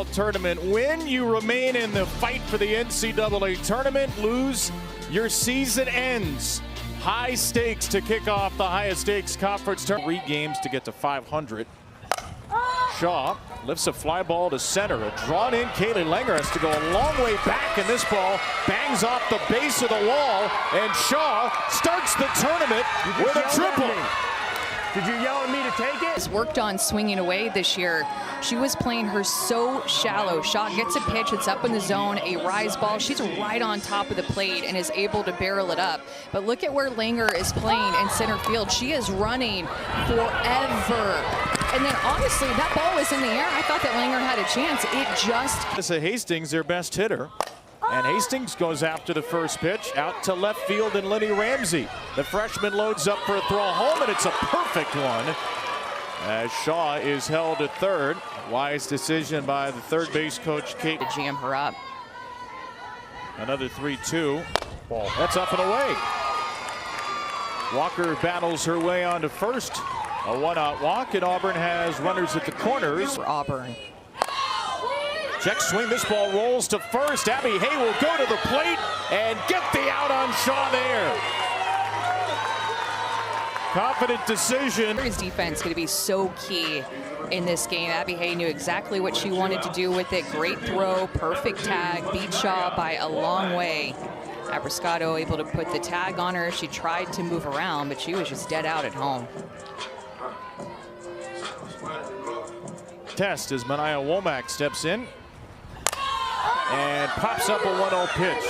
Tournament win, you remain in the fight for the NCAA tournament. Lose, your season ends. High stakes to kick off the highest stakes conference tournament. 3 games to get to 500. Shaw lifts a fly ball to center. A drawn in Kaylee Langer has to go a long way back, and this ball bangs off the base of the wall, and Shaw starts the tournament with a triple. Did you yell at me to take it? Has worked on swinging away this year. She was playing her so shallow. Shaw gets a pitch, it's up in the zone, a rise ball. She's right on top of the plate and is able to barrel it up. But look at where Langer is playing in center field. She is running forever. And then honestly, that ball was in the air. I thought that Langer had a chance. It just... Tessa Hastings, their best hitter. And Hastings goes after the first pitch, out to left field, and Lenny Ramsey. The freshman loads up for a throw home, and it's a perfect one. As Shaw is held at third. Wise decision by the third base coach, Kate. To jam her up. Another 3-2. Ball. That's up and away. Walker battles her way onto first. A 1-out walk, and Auburn has runners at the corners. For Auburn. Check swing, this ball rolls to first. Abby Hay will go to the plate and get the out on Shaw there. Confident decision. His defense going to be so key in this game. Abby Hay knew exactly what she wanted to do with it. Great throw, perfect tag, beat Shaw by a long way. Abrascato able to put the tag on her. She tried to move around, but she was just dead out at home. Test as Mania Womack steps in and pops up a 1-0 pitch.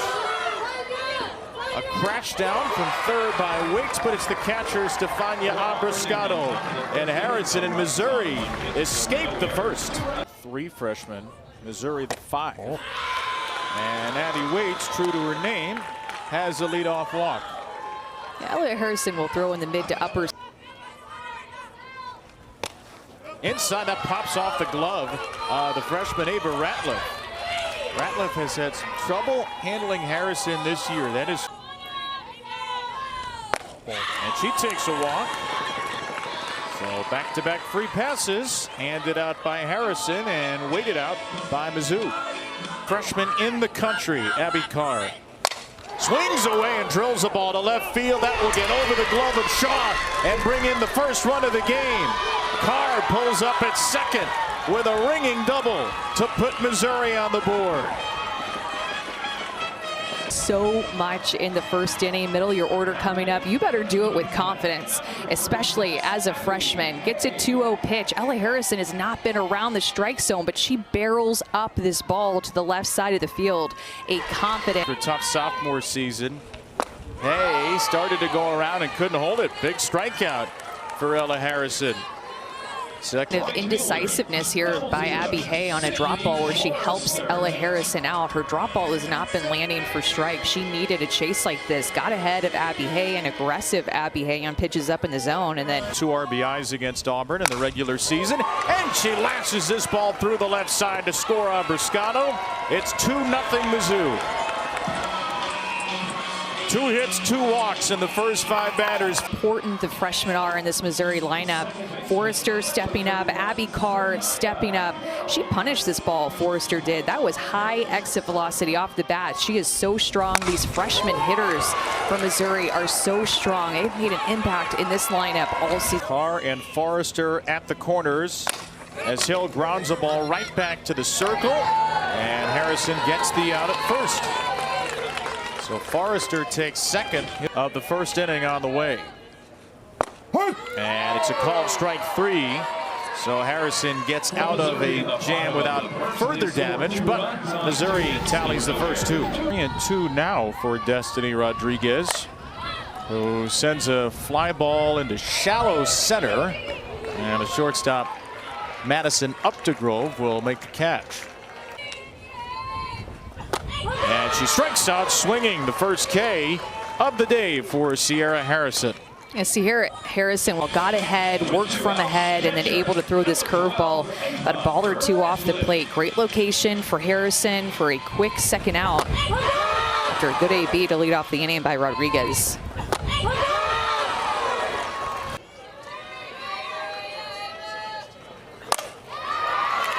A crash down from third by Wicks, but it's the catcher Stefania Abrascato. And Harrison in Missouri escaped the first. 3 freshmen, Missouri the 5. And Addie Waits, true to her name, has a leadoff walk. Elliot Harrison will throw in the mid to upper. Inside, that pops off the glove. The freshman Ava Ratliff. Ratliff has had some trouble handling Harrison this year. That is. And she takes a walk. So back-to-back free passes handed out by Harrison and waited out by Mizzou. Freshman in the country, Abby Carr. Swings away and drills the ball to left field. That will get over the glove of Shaw and bring in the first run of the game. Carr pulls up at second with a ringing double to put Missouri on the board. So much in the first inning, middle of your order coming up. You better do it with confidence, especially as a freshman. Gets a 2-0 pitch. Ella Harrison has not been around the strike zone, but she barrels up this ball to the left side of the field. A confident. For tough sophomore season. Hay started to go around and couldn't hold it. Big strikeout for Ella Harrison. Second. Of indecisiveness here by Abby Hay on a drop ball where she helps Ella Harrison out. Her drop ball has not been landing for strikes. She needed a chase like this. Got ahead of Abby Hay, an aggressive Abby Hay on pitches up in the zone, and then 2 RBIs against Auburn in the regular season, and she lashes this ball through the left side to score Abrascato. It's 2-0 Mizzou. 2 hits, 2 walks in the first 5 batters. Important the freshmen are in this Missouri lineup. Forrester stepping up, Abby Carr stepping up. She punished this ball, Forrester did. That was high exit velocity off the bat. She is so strong. These freshman hitters from Missouri are so strong. They've made an impact in this lineup all season. Carr and Forrester at the corners as Hill grounds the ball right back to the circle, and Harrison gets the out at first. So Forrester takes second of the first inning on the way. And it's a called strike 3. So Harrison gets out of a jam without further damage, but Missouri tallies the first 2. And 2 now for Destiny Rodriguez, who sends a fly ball into shallow center. And a shortstop, Madison Updegrove, will make the catch. And she strikes out swinging, the first K of the day for Sierra Harrison. And Sierra Harrison got ahead, worked from ahead, and then able to throw this curveball, a ball or 2 off the plate. Great location for Harrison for a quick second out after a good AB to lead off the inning by Rodriguez.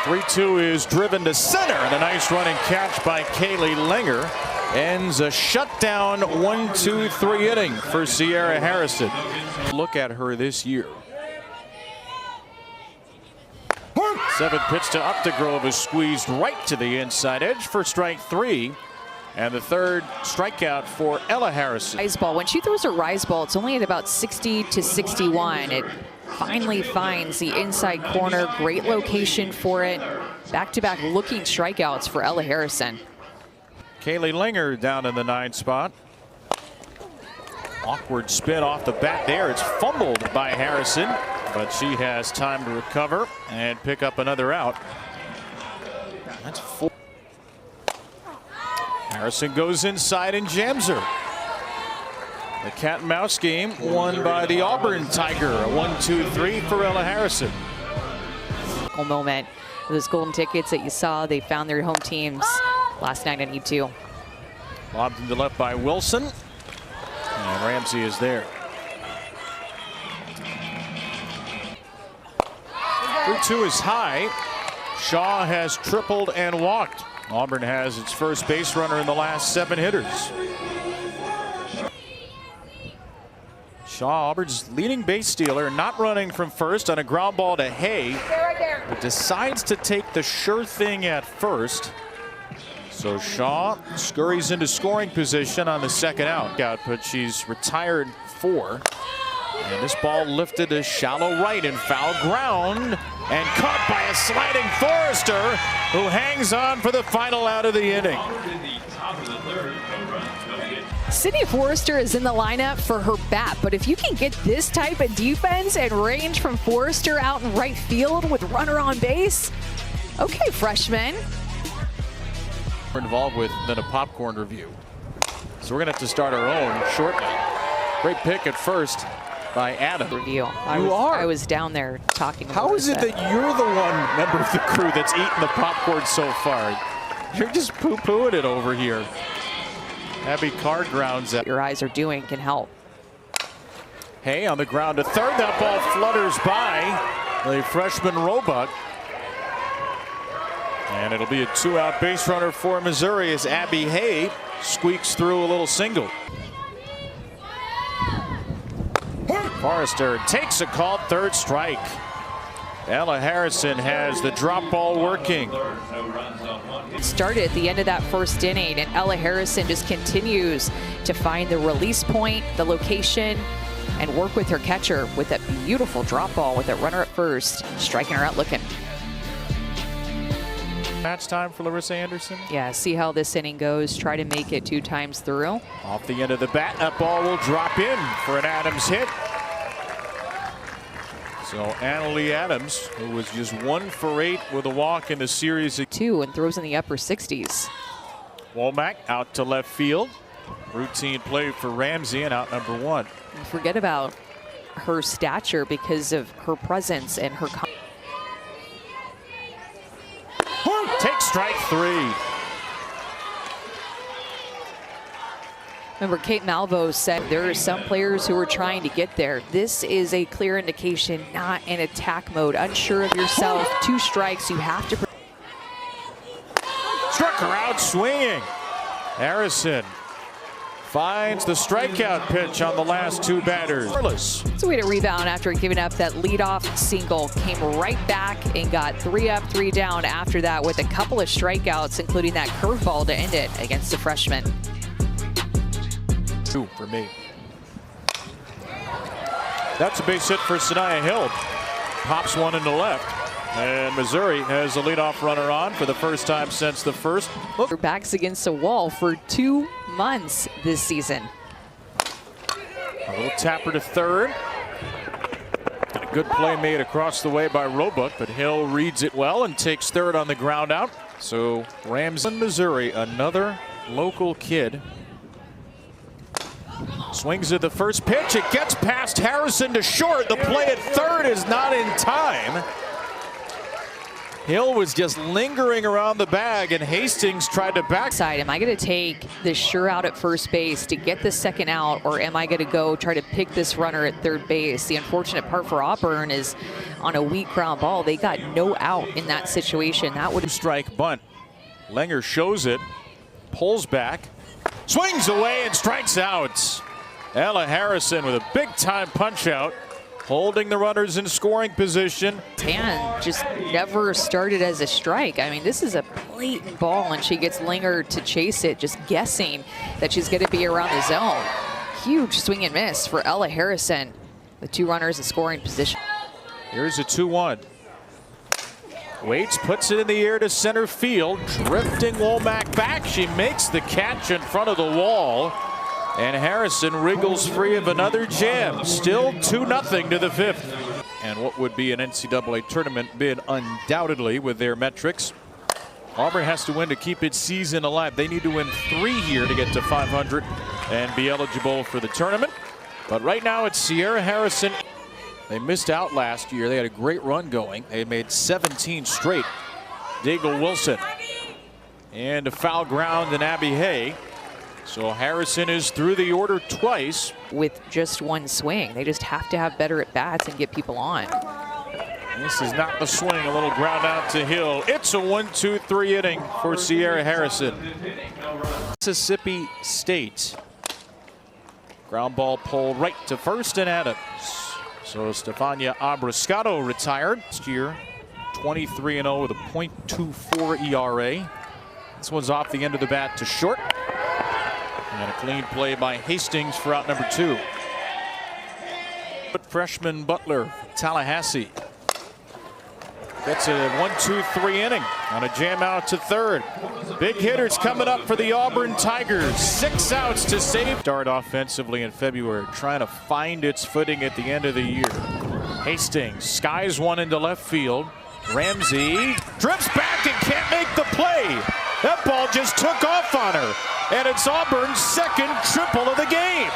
3-2 is driven to center, and a nice running catch by Kaylee Langer ends a shutdown 1-2-3 inning for Sierra Harrison. Look at her this year. 7 pitch to Updegrove is squeezed right to the inside edge for strike 3. And the third strikeout for Ella Harrison. Rise ball. When she throws a rise ball, it's only at about 60 to 61. It finally finds the inside corner. Great location for it. Back-to-back looking strikeouts for Ella Harrison. Kaylee Langer down in the 9 spot. Awkward spin off the bat there. It's fumbled by Harrison, but she has time to recover and pick up another out. That's 4. Harrison goes inside and jams her. The cat and mouse game won by the Auburn Tiger. A 1-2-3 for Ella Harrison. Moment. Those golden tickets that you saw, they found their home teams last night at E2. Lobbed to the left by Wilson. And Ramsey is there. 3-2 is high. Shaw has tripled and walked. Auburn has its first base runner in the last 7 hitters. Shaw, Auburn's leading base stealer, not running from first on a ground ball to Hay, but decides to take the sure thing at first. So Shaw scurries into scoring position on the second out, but she's retired 4. And this ball lifted to shallow right in foul ground and caught by a sliding Forrester, who hangs on for the final out of the inning. Sydney Forrester is in the lineup for her bat, but if you can get this type of defense and range from Forrester out in right field with runner on base, okay, freshman. We're involved with then a popcorn review. So we're going to have to start our own shortly. Great pick at first by Adam. Review. I was down there talking. How is it that you're the one member of the crew that's eaten the popcorn so far? You're just poo-pooing it over here. Abby Carr grounds that. Your eyes are doing can help. Hay on the ground to third. That ball flutters by the freshman Roebuck. And it'll be a 2-out base runner for Missouri as Abby Hay squeaks through a little single. Forrester takes a called third strike. Ella Harrison has the drop ball working. Started at the end of that first inning, and Ella Harrison just continues to find the release point, the location, and work with her catcher with that beautiful drop ball with a runner at first, striking her out looking. Match time for Larissa Anderson. Yeah, see how this inning goes. Try to make it 2 times through. Off the end of the bat, that ball will drop in for an Adams hit. So Annalie Adams, who was just 1 for 8 with a walk in the series. 2 and throws in the upper 60s. Womack out to left field. Routine play for Ramsey and out number 1. And forget about her stature because of her presence and her. Take strike 3. Remember, Kate Malvo said there are some players who are trying to get there. This is a clear indication, not in attack mode. Unsure of yourself, 2 strikes, you have to. Struck her out swinging. Harrison finds the strikeout pitch on the last 2 batters. It's a way to rebound after giving up that leadoff single. Came right back and got 3 up, 3 down after that with a couple of strikeouts, including that curveball to end it against the freshman. 2 for me. That's a base hit for Sanaya Hill. Pops one into left. And Missouri has a leadoff runner on for the first time since the first. Her back's against the wall for 2 months this season. A little tapper to third. And a good play made across the way by Roebuck, but Hill reads it well and takes third on the ground out. So Ramsey, Missouri, another local kid. Swings at the first pitch. It gets past Harrison to short. The play at third is not in time. Hill was just lingering around the bag, and Hastings tried to backside. Am I going to take this sure out at first base to get the second out, or am I going to go try to pick this runner at third base? The unfortunate part for Auburn is on a weak ground ball, they got no out in that situation. That would strike bunt. Langer shows it, pulls back, swings away and strikes out. Ella Harrison with a big time punch out, holding the runners in scoring position. Tan just never started as a strike. I mean, this is a blatant ball, and she gets Langer to chase it, just guessing that she's going to be around the zone. Huge swing and miss for Ella Harrison, with 2 runners in scoring position. Here's a 2-1. Waits, puts it in the air to center field, drifting Womack back. She makes the catch in front of the wall, and Harrison wriggles free of another jam. Still 2-0 to the 5th. And what would be an NCAA tournament bid undoubtedly with their metrics. Auburn has to win to keep its season alive. They need to win 3 here to get to 500 and be eligible for the tournament. But right now it's Sierra Harrison. They missed out last year. They had a great run going. They made 17 straight. Daigle Wilson. And a foul ground in Abby Hay. So Harrison is through the order twice. With just 1 swing. They just have to have better at bats and get people on. This is not the swing. A little ground out to Hill. It's a 1-2-3 inning for Sierra Harrison. Mississippi State. Ground ball pulled right to first, and Adams. So Stefania Abriscato retired last year, 23-0 with a .24 ERA. This one's off the end of the bat to short. And a clean play by Hastings for out number 2. But freshman Butler, Tallahassee. Gets a 1-2-3 inning on a jam out to third. Big hitters coming up for the Auburn Tigers. 6 outs to save. Start offensively in February, trying to find its footing at the end of the year. Hastings skies one into left field. Ramsey drifts back and can't make the play. That ball just took off on her. And it's Auburn's second triple of the game.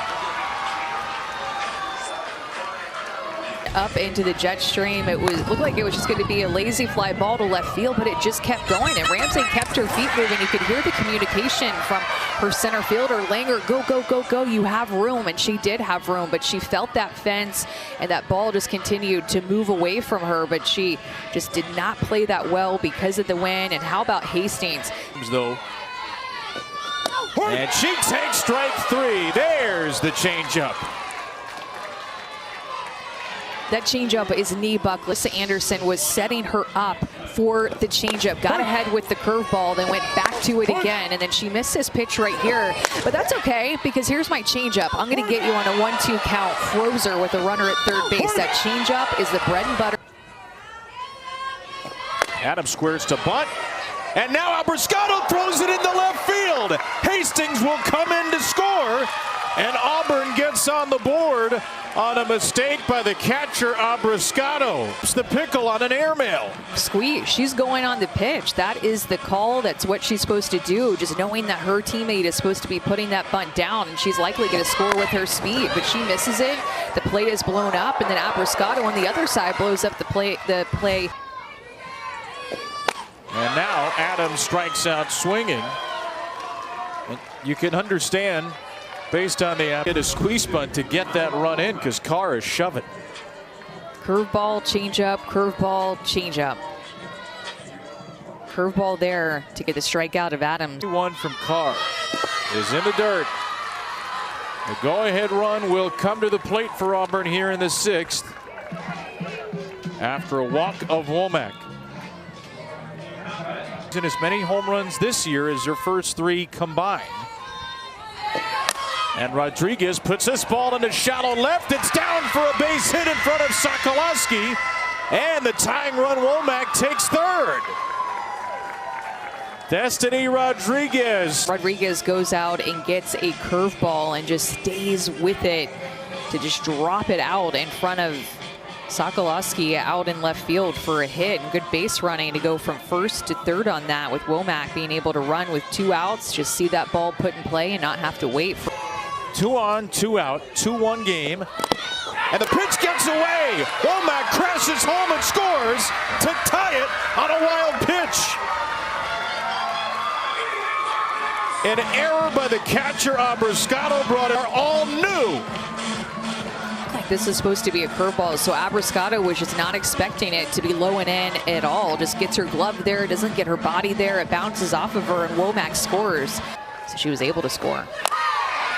Up into the jet stream. It looked like it was just going to be a lazy fly ball to left field, but it just kept going, and Ramsey kept her feet moving. You could hear the communication from her center fielder, Langer, go, go, go, go, you have room. And she did have room, but she felt that fence, and that ball just continued to move away from her, but she just did not play that well because of the wind. And how about Hastings? Though. And she takes strike 3. There's the changeup. That changeup is knee buck. Lisa Anderson was setting her up for the changeup. Got ahead with the curveball, then went back to it again, and then she missed this pitch right here. But that's okay, because here's my changeup. I'm going to get you on a 1-2 count. Froze her with a runner at third base. That changeup is the bread and butter. Adams squares to bunt. And now Abriscato throws it into left field. Hastings will come in to score. And Auburn gets on the board on a mistake by the catcher, Abriscato. It's the pickle on an airmail. Squeeze. She's going on the pitch. That is the call. That's what she's supposed to do. Just knowing that her teammate is supposed to be putting that bunt down, and she's likely going to score with her speed. But she misses it. The plate is blown up, and then Abriscato on the other side blows up the play. And now Adams strikes out swinging. And you can understand, based on the hit a squeeze bunt to get that run in, because Carr is shoving. Curveball, changeup, curveball, changeup. Curveball there to get the strikeout of Adams. One from Carr is in the dirt. The go-ahead run will come to the plate for Auburn here in the 6th after a walk of Womack. In as many home runs this year as her first 3 combined. And Rodriguez puts this ball into shallow left. It's down for a base hit in front of Sokolowski. And the tying run, Womack takes third. Destiny Rodriguez. Rodriguez goes out and gets a curveball and just stays with it to just drop it out in front of Sokolowski out in left field for a hit, and good base running to go from first to third on that, with Womack being able to run with 2 outs, just see that ball put in play and not have to wait for 2 on, 2 out, 2-1 game. and the pitch gets away. Womack crashes home and scores to tie it on a wild pitch. An error by the catcher. Abrascato brought it all new. This is supposed to be a curveball, so Abrascato was just not expecting it to be low and in at all. Just gets her glove there, doesn't get her body there. It bounces off of her, and Womack scores. So she was able to score.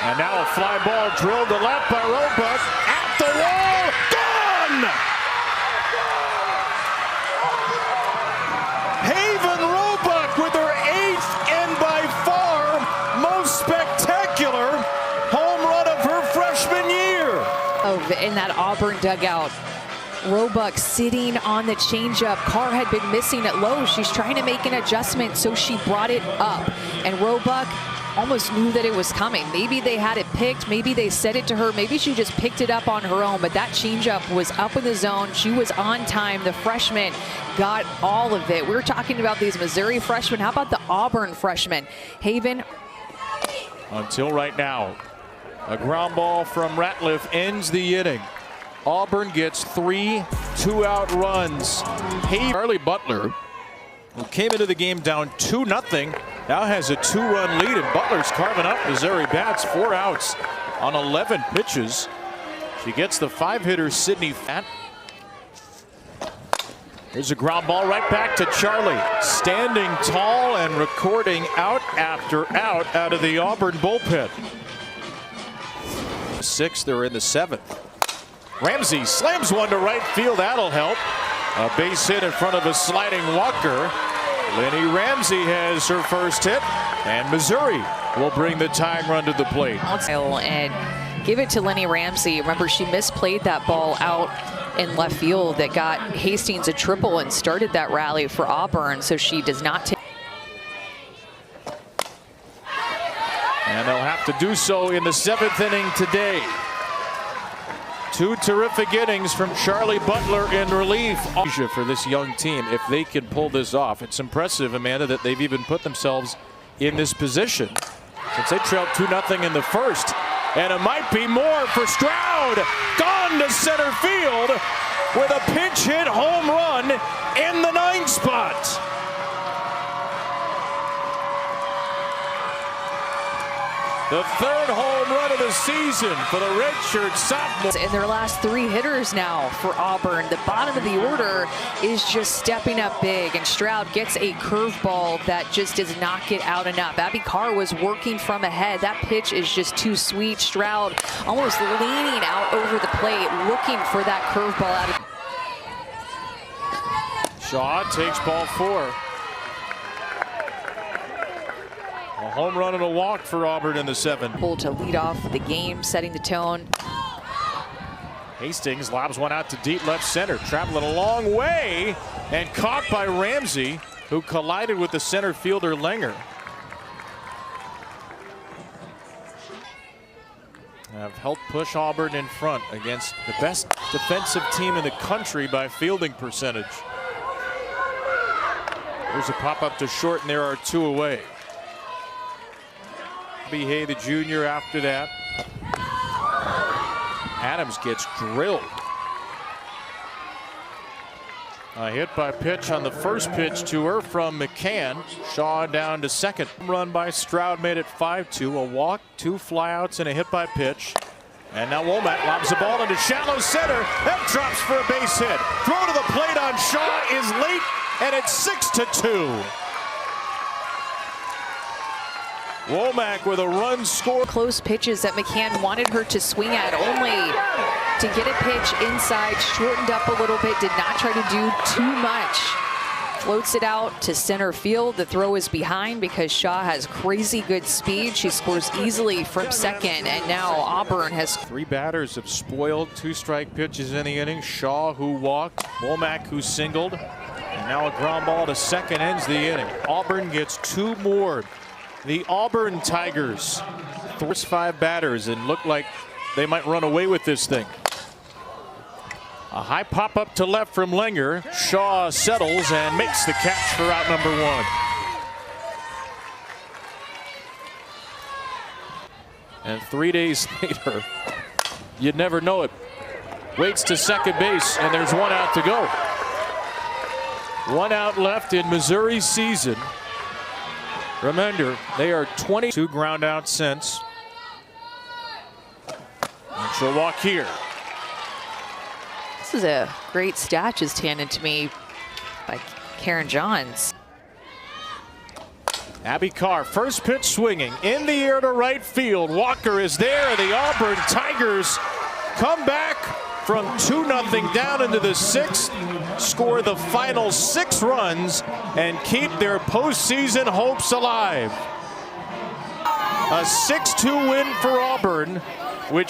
And now a fly ball drilled to left by Roebuck. At the wall, gone! Haven Roebuck with her 8th and by far most spectacular home run of her freshman year. In that Auburn dugout, Roebuck sitting on the changeup. Carr had been missing it low. She's trying to make an adjustment, so she brought it up. And Roebuck almost knew that it was coming. Maybe they had it picked. Maybe they said it to her. Maybe she just picked it up on her own. But that changeup was up in the zone. She was on time. The freshman got all of it. We were talking about these Missouri freshmen. How about the Auburn freshmen? Haven. Until right now, a ground ball from Ratliff ends the inning. Auburn gets 3 2-out runs. Charlie Butler, who came into the game down 2-0, now has a 2-run lead, and Butler's carving up Missouri bats. 4 outs on 11 pitches. She gets the 5-hitter Sydney Fat. Here's a ground ball right back to Charlie, standing tall and recording out after out of the Auburn bullpen. 6th, they're in the 7th. Ramsey slams one to right field. That'll help. A base hit in front of a sliding Walker. Lenny Ramsey has her first hit, and Missouri will bring the tying run to the plate. And give it to Lenny Ramsey. Remember, she misplayed that ball out in left field that got Hastings a triple and started that rally for Auburn, so she does not take. And they'll have to do so in the 7th inning today. 2 terrific innings from Charlie Butler in relief. For this young team, if they can pull this off. It's impressive, Amanda, that they've even put themselves in this position since they trailed 2-0 in the first. And it might be more for Stroud. Gone to center field with a pinch hit home run in the 9th spot. The 3rd home run of the season for the redshirt sophomore. In their last 3 hitters now for Auburn. The bottom of the order is just stepping up big, and Stroud gets a curveball that just does not get out enough. Abby Carr was working from ahead. That pitch is just too sweet. Stroud almost leaning out over the plate, looking for that curveball out of. Shaw takes ball 4. A home run and a walk for Auburn in the 7th. To lead off the game, setting the tone. Hastings lobs one out to deep left center, traveling a long way and caught by Ramsey, who collided with the center fielder Langer. Have helped push Auburn in front against the best defensive team in the country by fielding percentage. There's a pop up to short, and there are 2 away. Hay, the junior, after that. Adams gets drilled. A hit by pitch on the first pitch to her from McCann. Shaw down to second. Run by Stroud made it 5-2. A walk, 2 flyouts, and a hit by pitch. And now Womack lobs the ball into shallow center. That drops for a base hit. Throw to the plate on Shaw is late, and it's 6-2. Womack with a run score. Close pitches that McCann wanted her to swing at, only to get a pitch inside, shortened up a little bit, did not try to do too much. Floats it out to center field. The throw is behind because Shaw has crazy good speed. She scores easily from second, and now Auburn has. 3 batters have spoiled 2 strike pitches in the inning. Shaw, who walked, Womack, who singled, and now a ground ball to second ends the inning. Auburn gets 2 more. The Auburn Tigers, first 5 batters, and look like they might run away with this thing. A high pop up to left from Langer. Shaw settles and makes the catch for out number 1. And 3 days later, you'd never know it, waits to second base, and there's one out to go. One out left in Missouri's season. Remember, they are 22 ground out since. And she'll walk here. This is a great stat just handed to me by Karen Johns. Abby Carr, first pitch swinging in the air to right field. Walker is there. The Auburn Tigers come back from 2-0 down into the sixth, score the final 6 runs, and keep their postseason hopes alive. A 6-2 win for Auburn, which